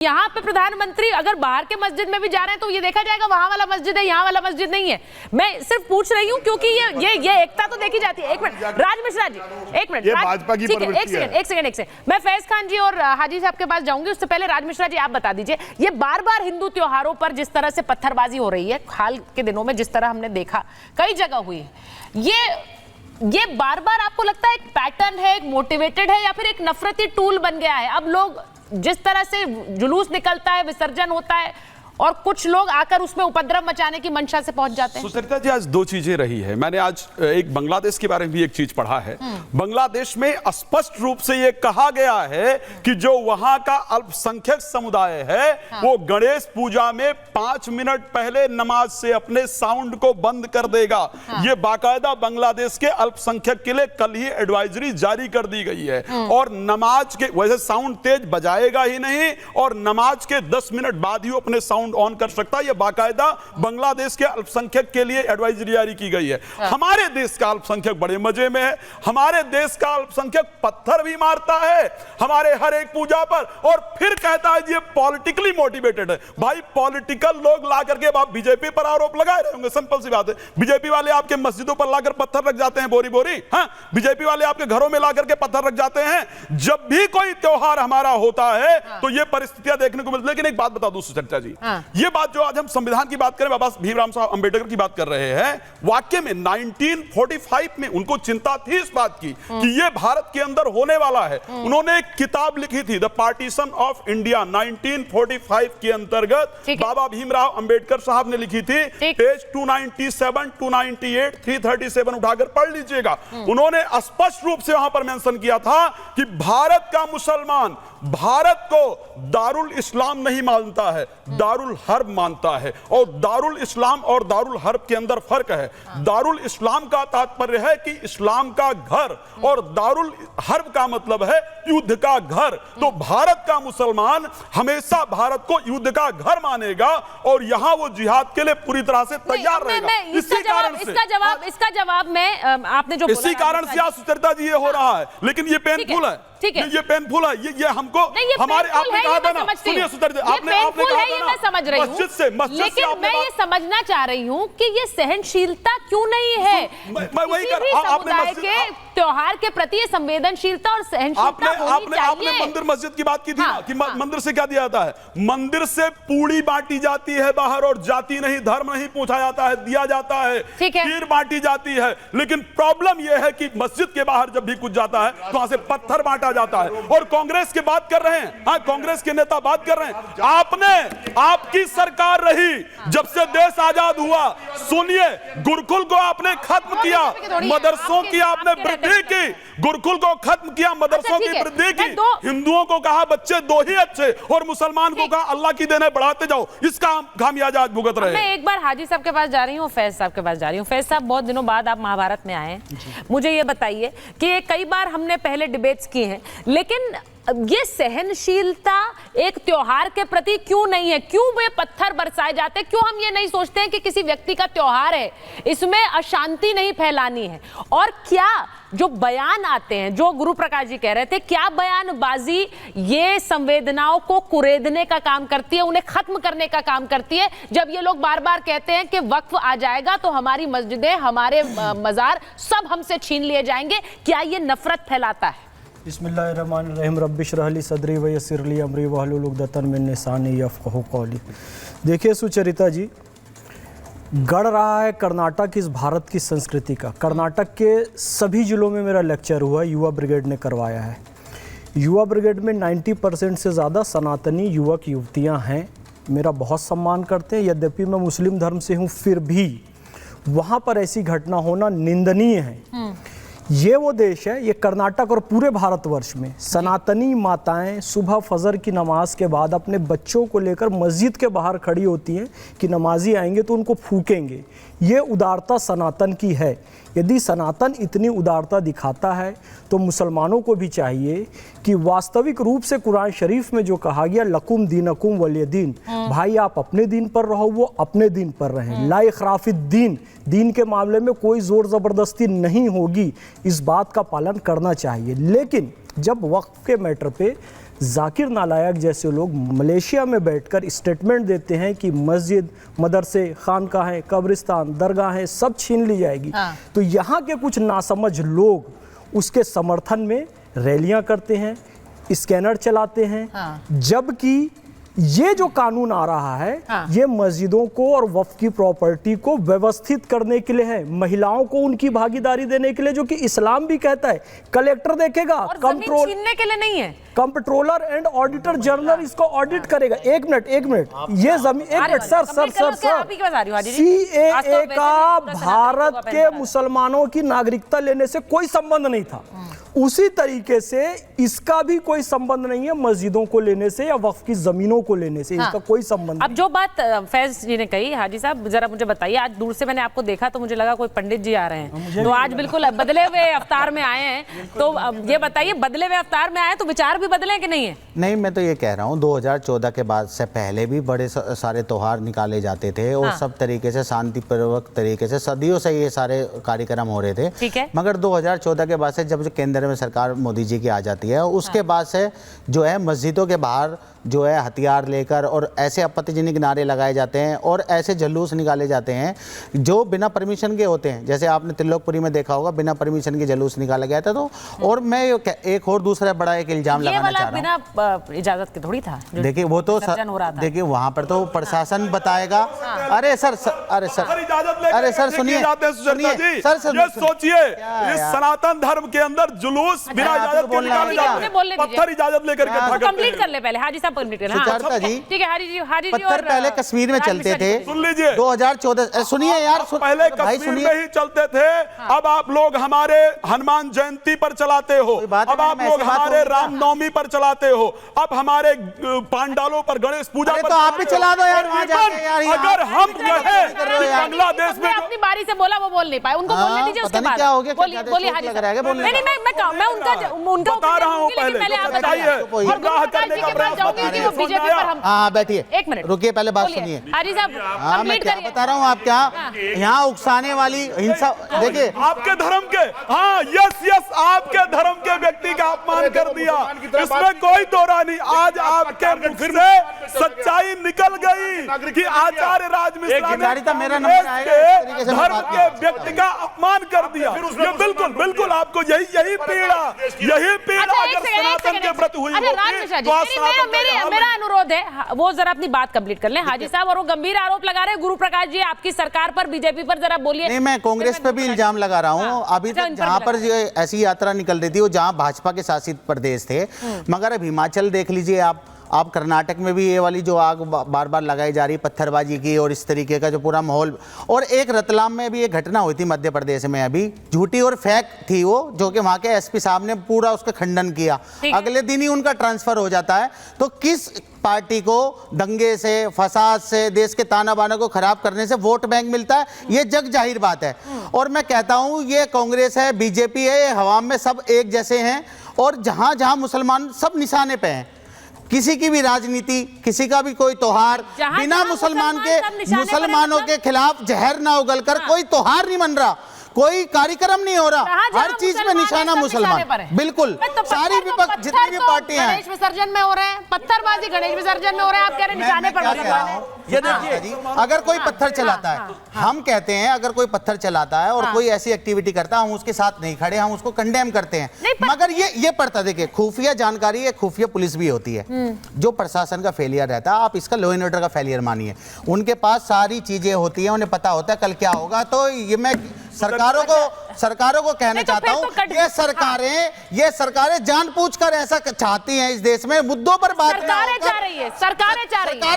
यहाँ पे प्रधानमंत्री अगर बाहर के मस्जिद में भी जा रहे हैं तो ये देखा जाएगा वहां वाला मस्जिद है, यहाँ वाला मस्जिद नहीं है। मैं सिर्फ पूछ रही हूँ क्योंकि ये एकता तो देखी जाती है। एक मिनट राज मिश्रा जी, एक मिनट, एक सेकंड मैं फैज खान जी और हाजी साहब के पास जाऊंगी। उससे पहले राज मिश्रा जी आप बता दीजिए, ये बार बार हिंदू त्योहारों पर जिस तरह से पत्थरबाजी हो रही है, हाल के दिनों में जिस तरह हमने देखा कई जगह हुई, ये बार बार आपको लगता है एक पैटर्न है, एक मोटिवेटेड है, या फिर एक नफरती टूल बन गया है? अब लोग जिस तरह से जुलूस निकलता है, विसर्जन होता है और कुछ लोग आकर उसमें उपद्रव मचाने की मंशा से पहुंच जाते हैं। सुचरिता जी, आज दो चीजें रही है। मैंने आज एक बांग्लादेश के बारे में भी एक चीज पढ़ा है। बांग्लादेश में स्पष्ट रूप से यह कहा गया है कि जो वहां का अल्पसंख्यक समुदाय है वो गणेश पूजा में 5 मिनट पहले नमाज से अपने साउंड को बंद कर देगा। ये बाकायदा बांग्लादेश के अल्पसंख्यक के लिए कल ही एडवाइजरी जारी कर दी गई है। और नमाज के वैसे साउंड तेज बजाएगा ही नहीं और नमाज के 10 मिनट बाद ही अपने साउंड ऑन कर सकता है। यह बाकायदा बांग्लादेश के अल्पसंख्यक के लिए एडवाइजरी जारी की गई है। हमारे देश का अल्पसंख्यक बड़े मजे में है। हमारे देश का अल्पसंख्यक पत्थर भी मारता है हमारे हर एक पूजा पर और फिर कहता है ये पॉलिटिकली मोटिवेटेड है। भाई पॉलिटिकल लोग ला करके आप बीजेपी पर आरोप लगाए रहे होंगे, सिंपल सी बात है। बीजेपी वाले आपके मस्जिदों पर लाकर पत्थर रख जाते हैं, बोरी बोरी। हाँ, बीजेपी वाले आपके घरों में ला करके पत्थर रख जाते हैं। जब भी कोई त्योहार हमारा होता है तो ये परिस्थितियां देखने को मिलती है। लेकिन एक बात बता दूं सुचरिता जी, ये बात जो आज हम संविधान की बात करें, बाबा भीमराव साहब अंबेडकर की बात कर रहे हैं, वाकई में 1945 में उनको चिंता थी इस बात की कि ये भारत के अंदर होने वाला है। उन्होंने एक किताब लिखी थी, द पार्टीशन ऑफ इंडिया, 1945 के अंतर्गत बाबा भीमराव अंबेडकर साहब ने लिखी थी। पेज 297, 298, 337 उठाकर पढ़ लीजिएगा। उन्होंने स्पष्ट रूप से वहां पर मेंशन किया था कि भारत का मुसलमान भारत को दारुल इस्लाम नहीं मानता है, दारुल हर्ब मानता है। और दारुल इस्लाम और दारुल हर्ब के अंदर फर्क है। दारुल इस्लाम का तात्पर्य है कि इस्लाम का घर और दारुल हर्ब का मतलब है युद्ध का घर। तो भारत का मुसलमान हमेशा भारत को युद्ध का घर मानेगा और यहां वो जिहाद के लिए पूरी तरह से तैयार रहेगा। इसी कारण से इसका जवाब में आपने जो इसी कारण से आज सुचरिता जी ये हो रहा है। लेकिन ये पेनफुल है, ये पेनफुल है। ये हमको हमारे आपने कहा था ना, सुनिए सुचरिता, आपने कहा था ना, मैं समझ रही हूं, लेकिन मैं ये समझना चाह रही हूं कि ये सहनशीलता क्यों नहीं है? मैं वही कर त्योहार के प्रति ये संवेदनशीलता और सहनशीलता होनी चाहिए। आपने मंदिर मस्जिद की बात की थी ना कि मंदिर से क्या दिया जाता है? मंदिर से पूड़ी बांटी जाती है बाहर और जाति नहीं, धर्म नहीं पूछा जाता है, दिया जाता है, खीर बांटी जाती है। लेकिन प्रॉब्लम यह है कि मस्जिद के बाहर जब भी कुछ जाता है तो वहां से पत्थर बांटा जाता है। और कांग्रेस की बात कर रहे हैं, हाँ कांग्रेस के नेता बात कर रहे हैं। आपकी सरकार रही जब से देश आजाद हुआ, सुनिए, गुरुकुल को आपने खत्म किया, मदरसों की आपने वृद्धि की, गुरुकुल को खत्म किया, मदरसों की वृद्धि की, हिंदुओं को कहा बच्चे दो ही अच्छे और मुसलमान को कहा अल्लाह की देने बढ़ाते जाओ। इसका खामियाजा आज भुगत रहे। मैं एक बार हाजी साहब के पास जा रही हूँ, फैज साहब के पास जा रही हूँ। फैज साहब, बहुत दिनों बाद आप महाभारत में आए हैं, मुझे ये बताइए कि कई बार हमने पहले डिबेट्स की हैं, लेकिन ये सहनशीलता एक त्योहार के प्रति क्यों नहीं है? क्यों वे पत्थर बरसाए जाते हैं? क्यों हम ये नहीं सोचते हैं कि किसी व्यक्ति का त्योहार है, इसमें अशांति नहीं फैलानी है? और क्या जो बयान आते हैं, जो गुरु प्रकाश जी कह रहे थे, क्या बयानबाजी ये संवेदनाओं को कुरेदने का काम करती है, उन्हें खत्म करने का काम करती है? जब ये लोग बार बार कहते हैं कि वक्फ आ जाएगा तो हमारी मस्जिदें, हमारे मजार सब हमसे छीन लिए जाएंगे, क्या ये नफरत फैलाता है? बिस्मिल्लाहिर्रहमानिर्रहीम, रब्बि इश्रह ली सदरी व यस्सिर ली अमरी वहलुल उक़दतन मिन लिसानी यफ़क़हू क़ौली। देखिए सुचरिता जी, गढ़ रहा है कर्नाटक इस भारत की संस्कृति का। कर्नाटक के सभी जिलों में मेरा लेक्चर हुआ, युवा ब्रिगेड ने करवाया है। युवा ब्रिगेड में 90% से ज़्यादा सनातनी युवक युवतियां हैं, मेरा बहुत सम्मान करते हैं। यद्यपि मैं मुस्लिम धर्म से हूं, फिर भी वहाँ पर ऐसी घटना होना निंदनीय है। ये वो देश है, ये कर्नाटक और पूरे भारतवर्ष में सनातनी माताएं सुबह फजर की नमाज के बाद अपने बच्चों को लेकर मस्जिद के बाहर खड़ी होती हैं कि नमाजी आएंगे तो उनको फूकेंगे। ये उदारता सनातन की है। यदि सनातन इतनी उदारता दिखाता है तो मुसलमानों को भी चाहिए कि वास्तविक रूप से कुरान शरीफ में जो कहा गया लकुम दीनकुम वलिय दीन, भाई आप अपने दीन पर रहो, वो अपने दीन पर रहें। ला इखराफिद दीन, दीन के मामले में कोई जोर ज़बरदस्ती नहीं होगी, इस बात का पालन करना चाहिए। लेकिन जब वक्फ के मैटर पे जाकिर नालायक जैसे लोग मलेशिया में बैठकर स्टेटमेंट देते हैं कि मस्जिद, मदरसे, खानकाहें, कब्रिस्तान, दरगाहें सब छीन ली जाएगी, तो यहाँ के कुछ नासमझ लोग उसके समर्थन में रैलियां करते हैं, स्कैनर चलाते हैं, जबकि ये जो कानून आ रहा है ये मस्जिदों को और वक्फ की प्रॉपर्टी को व्यवस्थित करने के लिए है, महिलाओं को उनकी भागीदारी देने के लिए, जो कि इस्लाम भी कहता है। कलेक्टर देखेगा, कंट्रोल छीनने के लिए नहीं है, कंट्रोलर एंड ऑडिटर जनरल इसको ऑडिट करेगा। एक मिनट ये जमीन, एक मिनट सर CAA का भारत के मुसलमानों की नागरिकता लेने से कोई संबंध नहीं था, उसी तरीके से इसका भी कोई संबंध नहीं है मस्जिदों को लेने से या वक्फ की जमीनों को लेने से, इसका कोई संबंध। अब जो बात फैज जी ने कही, हाजी साहब जरा मुझे बताइए, आज दूर से मैंने आपको देखा तो मुझे लगा कोई पंडित जी आ रहे हैं, तो आज बिल्कुल बदले हुए अवतार में आए हैं, तो ये बताइए बदले हुए अवतार में आए तो विचार भी बदले कि नहीं है? नहीं, मैं तो ये कह रहा हूँ 2014 के बाद से पहले भी बड़े सारे त्योहार निकाले जाते थे और सब तरीके से शांतिपूर्वक तरीके से सदियों से ये सारे कार्यक्रम हो रहे थे। ठीक है। मगर 2014 के बाद से जब केंद्र में सरकार मोदी जी की आ जाती है, उसके बाद से जो है मस्जिदों के बाहर जो है हथियार लेकर और ऐसे आपत्तिजनक नारे लगाए जाते हैं और ऐसे जुलूस निकाले जाते हैं जो बिना परमिशन के होते हैं। जैसे आपने त्रिलोकपुरी में देखा होगा, बिना परमिशन के जुलूस निकाला गया था। तो और मैं एक और दूसरा बड़ा एक इल्जाम लगाना चाह रहा हूँ, बिना इजाजत के थोड़ी था। देखिए वो तो देखिए वहां पर तो प्रशासन बताएगा। अरे सर सुनिए सर, सोचिए इस सनातन धर्म के अंदर जुलूस बिना इजाजत के निकाले जाते हैं, पत्थर इजाजत लेकर कंप्लीट कर ले पहले हाजी साहब, कंप्लीट करना। सुचेता जी, ठीक है हाजी जी पत्थर पहले कश्मीर में चलते थे। सुन लीजिए 2014, सुनिए यार, पहले कश्मीर में ही चलते थे, अब आप लोग हमारे हनुमान जयंती पर चलाते हो, अब आप लोग हमारे रामनवमी पर चलाते हो, अब हमारे पांडालों पर, गणेश पूजा पर, तो आप भी चला दो यार वहां जाके यार। अगर हम कहें बांग्लादेश में अपनी बारी से बोला, वो बोल नहीं पाए, उनको बोलने दीजिए, उसके बाद क्या हो गया, बोलिए हाजी साहब। नहीं मैं उनका बता रहा हूं, पहले आप बताइए, गुमराह करने का प्रयास मत कीजिए। बीजेपी पर हम, हाँ बैठिए, एक मिनट रुकिए, पहले बात सुनिए। हाजी साहब हाँ, मैं क्या बता रहा हूँ, आप क्या यहाँ उकसाने वाली हिंसा, देखिए आपके धर्म के, हाँ यस आपके धर्म के व्यक्ति का अपमान कर दिया, इसमें कोई दौरा नहीं। आज आपके मुख से सच्चाई निकल गई कि आचार्य राज मिश्रा ने मेरा नंबर आएगा, धर्म के व्यक्ति का अपमान कर दिया। ये बिल्कुल आपको यही पीड़ा अगर सनातन के प्रति हुई मेरा अनुरोध है, वो जरा अपनी बात कंप्लीट कर लें हाजी साहब। और वो गंभीर आरोप लगा रहे हैं गुरु प्रकाश जी आपकी सरकार पर, बीजेपी पर, जरा बोलिए। नहीं, मैं कांग्रेस पे भी इल्जाम लगा रहा हूँ। अभी तक जहाँ पर ऐसी यात्रा निकल रही थी वो जहाँ भाजपा के शासित प्रदेश थे, मगर अब हिमाचल देख लीजिए आप कर्नाटक में भी ये वाली जो आग बार बार लगाई जा रही पत्थरबाजी की और इस तरीके का जो पूरा माहौल, और एक रतलाम में भी एक घटना हुई थी मध्य प्रदेश में, अभी झूठी और फेक थी वो, जो कि वहाँ के एसपी साहब ने पूरा उसका खंडन किया, अगले दिन ही उनका ट्रांसफर हो जाता है। तो किस पार्टी को दंगे से, फसाद से, देश के ताना बाना को खराब करने से वोट बैंक मिलता है, ये जग जाहिर बात है। और मैं कहता हूँ ये कांग्रेस है, बीजेपी है, ये हवा में सब एक जैसे हैं और जहाँ जहाँ मुसलमान सब निशाने पे हैं। किसी की भी राजनीति, किसी का भी कोई त्योहार बिना मुसलमानों के खिलाफ जहर ना उगलकर कोई त्योहार नहीं बन रहा, कोई कार्यक्रम नहीं हो रहा, हर चीज पे निशाना मुसलमान। बिल्कुल सारी विपक्ष जितनी भी पार्टियां हैं, गणेश विसर्जन में हो रहे हैं, पत्थरबाजी गणेश विसर्जन में हो रहा है, आप कह रहे हैं निशाने पर मुसलमान है। ये देखिए, अगर कोई पत्थर चलाता है, हम कहते हैं अगर कोई पत्थर चलाता है और कोई ऐसी एक्टिविटी करता है, हम उसके साथ नहीं खड़े, हम उसको कंडेम करते हैं। मगर ये पड़ता, देखिए खुफिया जानकारी है, खुफिया पुलिस भी होती है, जो प्रशासन का फेलियर रहता है, आप इसका लॉ एंड ऑर्डर का फेलियर मानिए। उनके पास सारी चीजें होती हैं, उन्हें पता होता है कल क्या होगा। तो ये मैं सरकारों को कहना चाहता हूं, ये सरकारें जानबूझकर ऐसा चाहती हैं इस देश में, मुद्दों पर बात सरकारें चाह रही है